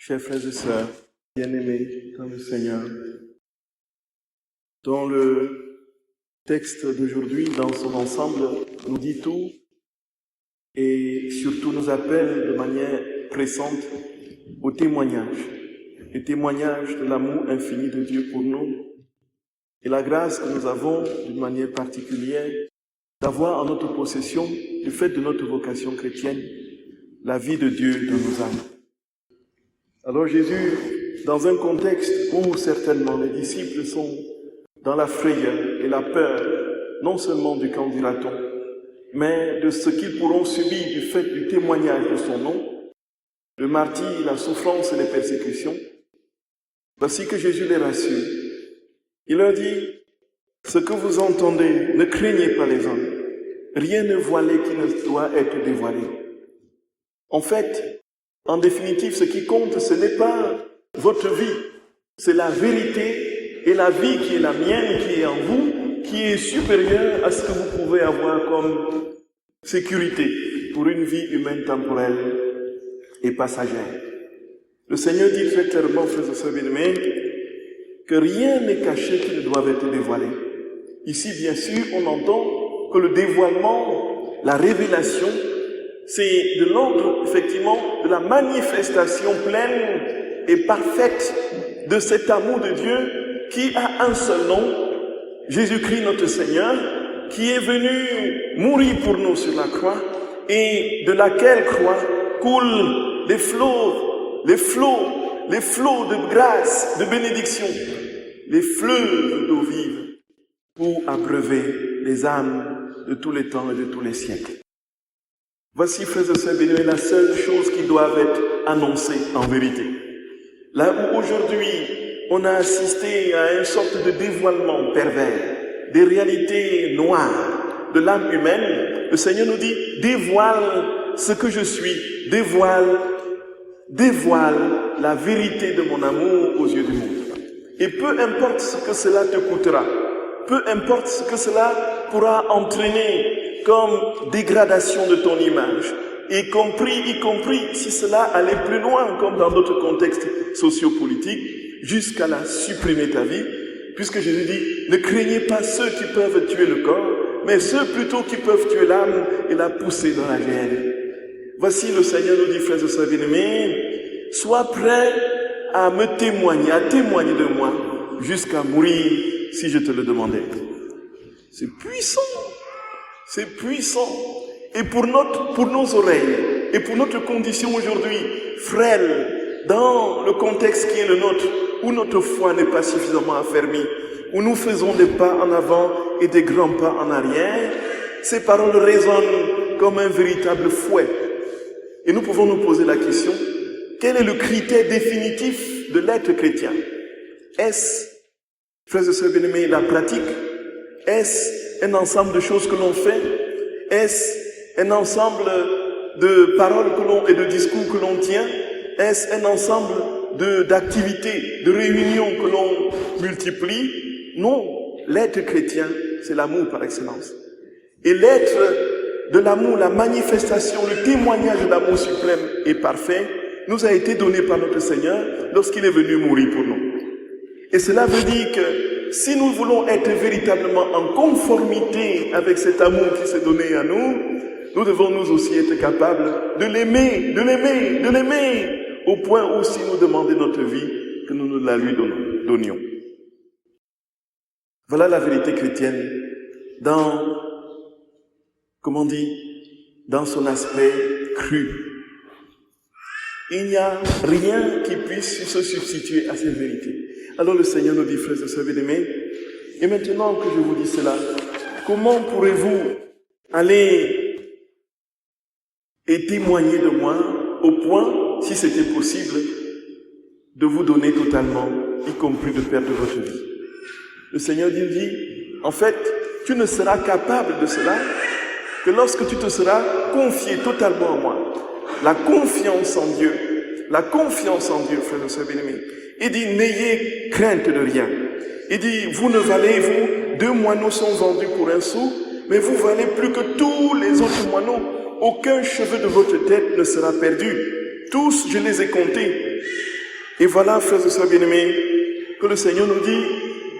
Chers frères et sœurs, bien-aimés dans le Seigneur, dans le texte d'aujourd'hui, dans son ensemble, nous dit tout et surtout nous appelle de manière pressante au témoignage, le témoignage de l'amour infini de Dieu pour nous et la grâce que nous avons d'une manière particulière d'avoir en notre possession, du fait de notre vocation chrétienne, la vie de Dieu dans nos âmes. Alors Jésus, dans un contexte où certainement les disciples sont dans la frayeur et la peur, non seulement du qu'en dira-t-on, mais de ce qu'ils pourront subir du fait du témoignage de son nom, le martyre, la souffrance et les persécutions, voici que Jésus les rassure. Il leur dit, ce que vous entendez, ne craignez pas les hommes, rien ne voilé qui ne doit être dévoilé. En fait, en définitive, ce qui compte, ce n'est pas votre vie, c'est la vérité et la vie qui est la mienne, qui est en vous, qui est supérieure à ce que vous pouvez avoir comme sécurité pour une vie humaine temporelle et passagère. Le Seigneur dit très clairement, frères et sœurs bien-aimés, que rien n'est caché qui ne doive être dévoilé. Ici, bien sûr, on entend que le dévoilement, la révélation, c'est de l'ordre, effectivement, de la manifestation pleine et parfaite de cet amour de Dieu qui a un seul nom, Jésus-Christ notre Seigneur, qui est venu mourir pour nous sur la croix et de laquelle croix coulent les flots de grâce, de bénédiction, les fleuves d'eau vive pour abreuver les âmes de tous les temps et de tous les siècles. Voici, frères et sœurs bénis, la seule chose qui doit être annoncée en vérité. Là où aujourd'hui, on a assisté à une sorte de dévoilement pervers, des réalités noires de l'âme humaine, le Seigneur nous dit, dévoile ce que je suis, dévoile la vérité de mon amour aux yeux du monde. Et peu importe ce que cela te coûtera, peu importe ce que cela pourra entraîner comme dégradation de ton image, y compris si cela allait plus loin, comme dans d'autres contextes sociopolitiques, jusqu'à la supprimer ta vie, puisque Jésus dit, ne craignez pas ceux qui peuvent tuer le corps, mais ceux plutôt qui peuvent tuer l'âme et la pousser dans la géhenne. Voici le Seigneur nous dit, frères et sœurs bien-aimés, sois prêt à me témoigner, à témoigner de moi, jusqu'à mourir si je te le demandais. C'est puissant. C'est puissant. Et pour nos oreilles, et pour notre condition aujourd'hui, frêle, dans le contexte qui est le nôtre, où notre foi n'est pas suffisamment affermie, où nous faisons des pas en avant et des grands pas en arrière, ces paroles résonnent comme un véritable fouet. Et nous pouvons nous poser la question, quel est le critère définitif de l'être chrétien? Est-ce, frères et sœurs bien-aimés, la pratique? Est-ce un ensemble de choses que l'on fait? Est-ce un ensemble de paroles et de discours que l'on tient? Est-ce un ensemble d'activités, de réunions que l'on multiplie? Non, l'être chrétien, c'est l'amour par excellence. Et l'être de l'amour, la manifestation, le témoignage de l'amour suprême et parfait, nous a été donné par notre Seigneur lorsqu'il est venu mourir pour nous. Et cela veut dire que si nous voulons être véritablement en conformité avec cet amour qui s'est donné à nous, nous devons nous aussi être capables de l'aimer, au point où si nous demandait notre vie, que nous la lui donnions. Voilà la vérité chrétienne dans son aspect cru. Il n'y a rien qui puisse se substituer à cette vérité. Alors le Seigneur nous dit, frères et sœurs bien-aimés, et maintenant que je vous dis cela, comment pourrez-vous aller et témoigner de moi au point, si c'était possible, de vous donner totalement, y compris de perdre votre vie? Le Seigneur dit, en fait, tu ne seras capable de cela que lorsque tu te seras confié totalement à moi. La confiance en Dieu, frères et sœurs bien-aimés. Il dit, n'ayez crainte de rien. Il dit, vous ne valez, vous, 2 moineaux sont vendus pour 1 sou, mais vous valez plus que tous les autres moineaux. Aucun cheveu de votre tête ne sera perdu. Tous, je les ai comptés. Et voilà, frères et sœurs bien-aimés, que le Seigneur nous dit,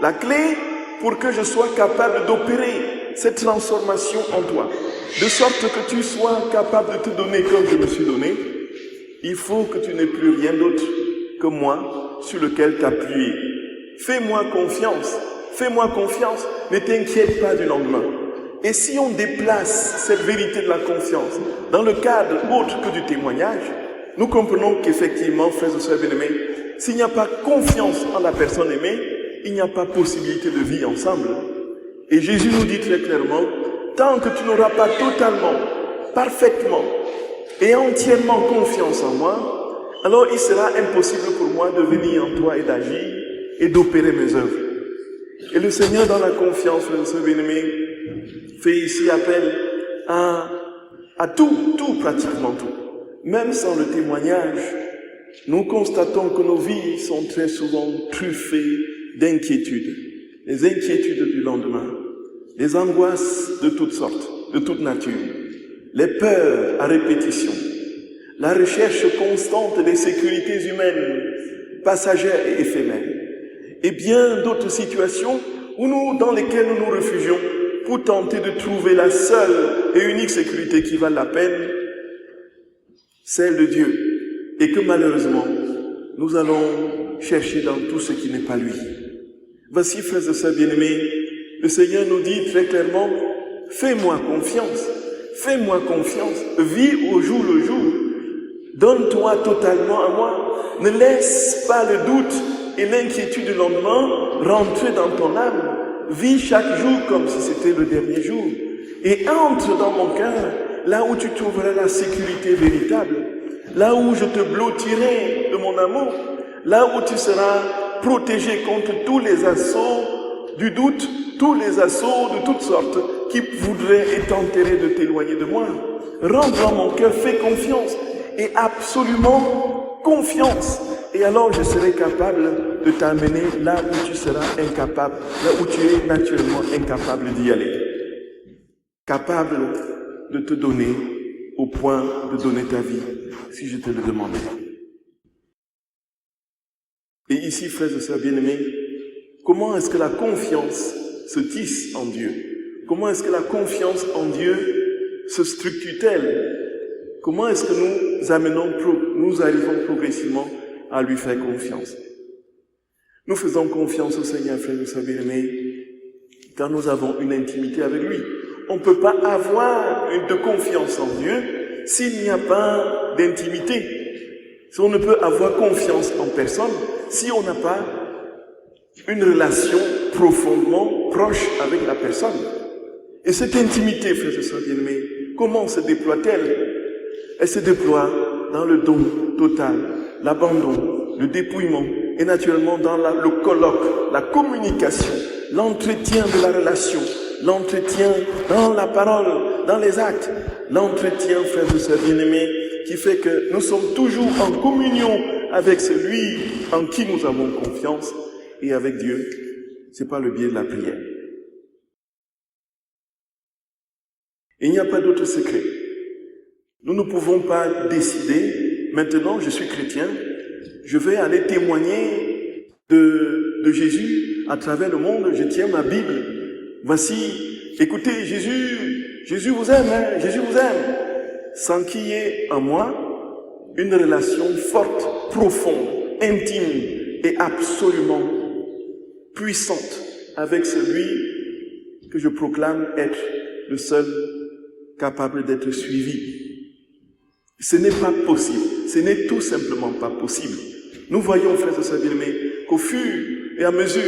la clé pour que je sois capable d'opérer cette transformation en toi, de sorte que tu sois capable de te donner comme je me suis donné, il faut que tu n'aies plus rien d'autre que moi sur lequel t'appuyer. Fais-moi confiance, ne t'inquiète pas du lendemain. Et si on déplace cette vérité de la confiance dans le cadre autre que du témoignage, nous comprenons qu'effectivement, frères et sœurs bien-aimés, s'il n'y a pas confiance en la personne aimée, il n'y a pas possibilité de vie ensemble. Et Jésus nous dit très clairement, tant que tu n'auras pas totalement, parfaitement et entièrement confiance en moi, alors il sera impossible pour moi de venir en toi et d'agir et d'opérer mes œuvres. Et le Seigneur, dans la confiance, frères et sœurs bien-aimés, fait ici appel à tout, pratiquement tout. Même sans le témoignage, nous constatons que nos vies sont très souvent truffées d'inquiétudes. Les inquiétudes du lendemain, les angoisses de toutes sortes, de toute nature, les peurs à répétition, la recherche constante des sécurités humaines, passagères et éphémères, et bien d'autres situations dans lesquelles nous nous réfugions pour tenter de trouver la seule et unique sécurité qui vaut la peine, celle de Dieu, et que malheureusement, nous allons chercher dans tout ce qui n'est pas lui. Voici, frères et sœurs bien-aimés, le Seigneur nous dit très clairement, fais-moi confiance, vis au jour le jour, donne-toi totalement à moi, ne laisse pas le doute et l'inquiétude du lendemain rentrer dans ton âme, vis chaque jour comme si c'était le dernier jour, et entre dans mon cœur, là où tu trouveras la sécurité véritable, là où je te blottirai de mon amour, là où tu seras protégé contre tous les assauts du doute, tous les assauts de toutes sortes qui voudraient t'enterrer de t'éloigner de moi. Rentre dans mon cœur, fais confiance, et absolument confiance. Et alors je serai capable de t'amener là où tu seras incapable, là où tu es naturellement incapable d'y aller. Capable de te donner au point de donner ta vie, si je te le demandais. Et ici, frères et sœurs bien-aimés, comment est-ce que la confiance se tisse en Dieu? Comment est-ce que la confiance en Dieu se structure-t-elle? Comment est-ce que nous arrivons progressivement à lui faire confiance? Nous faisons confiance au Seigneur, frères et sœurs bien-aimés, car nous avons une intimité avec lui. On ne peut pas avoir de confiance en Dieu s'il n'y a pas d'intimité. Si on ne peut avoir confiance en personne si on n'a pas une relation profondément proche avec la personne. Et cette intimité, frères et sœurs bien-aimés, comment se déploie-t-elle? Elle se déploie dans le don total, l'abandon, le dépouillement, et naturellement dans le colloque, la communication, l'entretien de la relation, l'entretien dans la parole, dans les actes, l'entretien, frères et sœurs bien-aimés, qui fait que nous sommes toujours en communion avec celui en qui nous avons confiance, et avec Dieu, c'est par le biais de la prière. Il n'y a pas d'autre secret. Nous ne pouvons pas décider, maintenant je suis chrétien, je vais aller témoigner de Jésus à travers le monde, je tiens ma Bible. Voici, écoutez, Jésus vous aime, hein, Jésus vous aime. Sans qu'il y ait en moi une relation forte, profonde, intime et absolument puissante avec celui que je proclame être le seul capable d'être suivi. Ce n'est pas possible. Ce n'est tout simplement pas possible. Nous voyons, frères et sœurs bien-aimés, qu'au fur et à mesure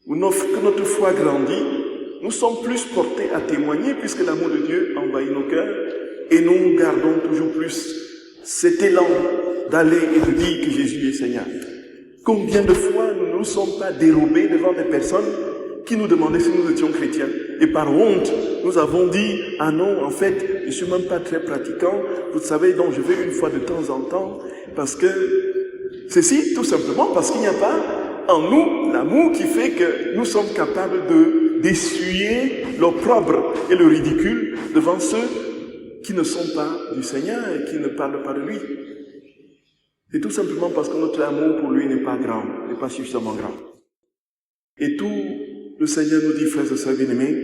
que notre foi grandit, nous sommes plus portés à témoigner puisque l'amour de Dieu envahit nos cœurs et nous gardons toujours plus cet élan d'aller et de dire que Jésus est Seigneur. Combien de fois nous ne nous sommes pas dérobés devant des personnes qui nous demandaient si nous étions chrétiens. Et par honte, nous avons dit, ah non, en fait, je ne suis même pas très pratiquant. Vous savez, donc je vais une fois de temps en temps, parce que, ceci, tout simplement, parce qu'il n'y a pas en nous l'amour qui fait que nous sommes capables d'essuyer l'opprobre et le ridicule devant ceux qui ne sont pas du Seigneur et qui ne parlent pas de lui. C'est tout simplement parce que notre amour pour lui n'est pas grand, n'est pas suffisamment grand. Et tout le Seigneur nous dit, frères et sœurs bien-aimés,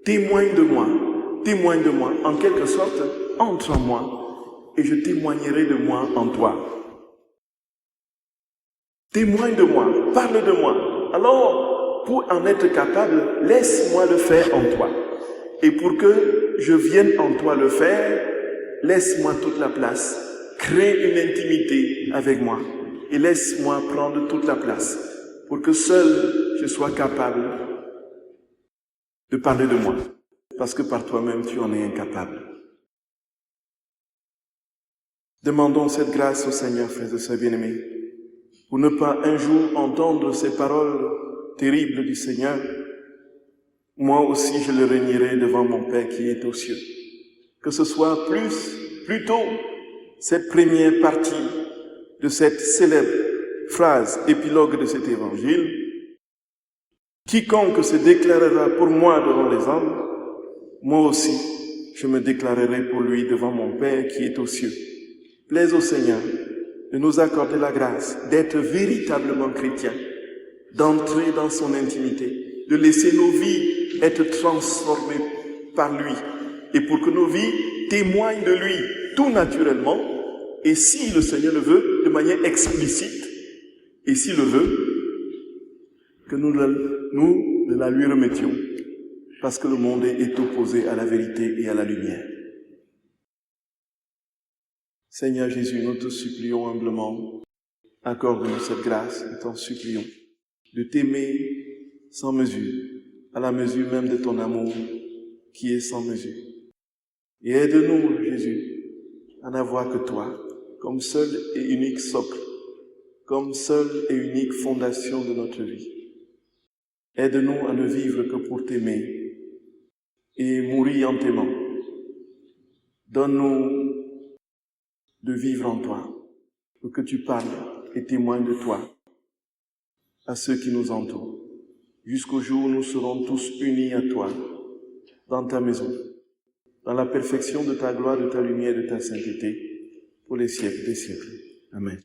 témoigne de moi, en quelque sorte, entre en moi, et je témoignerai de moi en toi. Témoigne de moi, parle de moi. Alors, pour en être capable, laisse-moi le faire en toi. Et pour que je vienne en toi le faire, laisse-moi toute la place. Crée une intimité avec moi et laisse-moi prendre toute la place pour que seul je sois capable de parler de moi. Parce que par toi-même, tu en es incapable. Demandons cette grâce au Seigneur, frères et sœurs bien-aimés, pour ne pas un jour entendre ces paroles terribles du Seigneur. Moi aussi, je le régnerai devant mon Père qui est aux cieux. Que ce soit plutôt cette première partie de cette célèbre phrase épilogue de cet évangile. Quiconque se déclarera pour moi devant les hommes, moi aussi, je me déclarerai pour lui devant mon Père qui est aux cieux. Plaise au Seigneur de nous accorder la grâce d'être véritablement chrétiens, d'entrer dans son intimité, de laisser nos vies être transformées par lui, et pour que nos vies témoignent de lui tout naturellement, et si le Seigneur le veut, de manière explicite, et s'il le veut, que nous la lui remettions, parce que le monde est opposé à la vérité et à la lumière. Seigneur Jésus, nous te supplions humblement, accorde-nous cette grâce, nous t'en supplions, de t'aimer sans mesure, à la mesure même de ton amour qui est sans mesure. Et aide-nous, Jésus, à n'avoir que toi, comme seul et unique socle, comme seule et unique fondation de notre vie. Aide-nous à ne vivre que pour t'aimer et mourir en t'aimant. Donne-nous de vivre en toi, pour que tu parles et témoignes de toi à ceux qui nous entourent, jusqu'au jour où nous serons tous unis à toi, dans ta maison, dans la perfection de ta gloire, de ta lumière, de ta sainteté, pour les siècles des siècles. Amen.